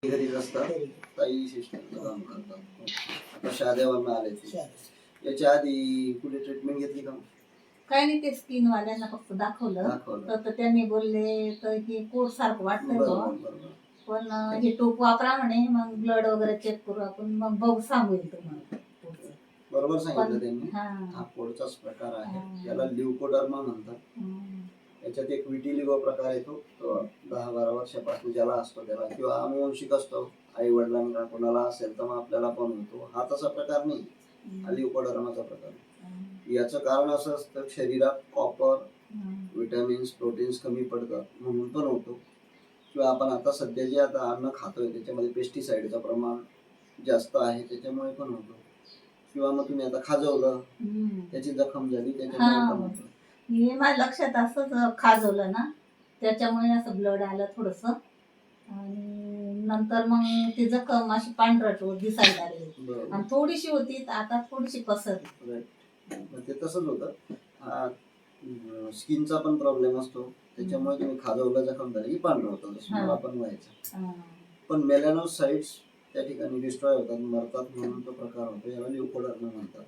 घरीच असतात, ताई सिस्टरचं काम करतात. आता शहाद्यावरनं आले ते. याच्या आधी कुठे ट्रीटमेंट घेतली का? काय नाही, ते स्किन वाल्यांना फक्त दाखवलं तर त्यांनी बोलले तर हे कोट सारखं वाटतंय बुवा, पण हे टोप वापरा म्हणे, मग ब्लड वगैरे चेक करू आपण, मग बघू सांगू तुम्हाला. बरोबर सांगितलं त्यांनी. हा कोडचाच प्रकार आहे, याला ल्युकोडर्मा म्हणतात. याच्यात एक विटिलिगो प्रकार येतो, तो 10-12 वर्षापासून ज्याला असतो त्याला, किंवा अनुवंशिक असतो, आई वडिलांना कोणाला असेल तर मग आपल्याला पण होतो. हा तसा प्रकार नाही, हा ल्युकोडर्माचा प्रकार. याचं कारण असं असतं, शरीरात कॉपर, विटॅमिन्स, प्रोटीन्स कमी पडतात म्हणून पण होतो, किंवा आपण आता सध्या जे आता अन्न खातोय त्याच्यामध्ये पेस्टिसाइडचं प्रमाण जास्त आहे त्याच्यामुळे पण होतो, किंवा मग तुम्ही आता खाजवलं, त्याची जखम झाली त्याच्यामुळे पण होतो. हे माझ्या लक्षात असंच खाजवलं ना त्याच्यामुळे असं ब्लड आलं थोडस, आणि नंतर मग ती जखम अशी पांढरट दिसायला लागली आणि थोडीशी होती, आता थोडीशी पसरली. ते तसंच होतं. स्किनचा पण प्रॉब्लेम असतो, त्याच्यामुळे तुम्ही खाजवलं जखम झाली की पांढरं होतं, जसं मला पण व्हायचं. पण मेलॅनोसाइट्स त्या ठिकाणी डिस्ट्रॉय होतात, मरतात, म्हणून तो प्रकार होतो, याला ल्युकोडर्मा म्हणतात.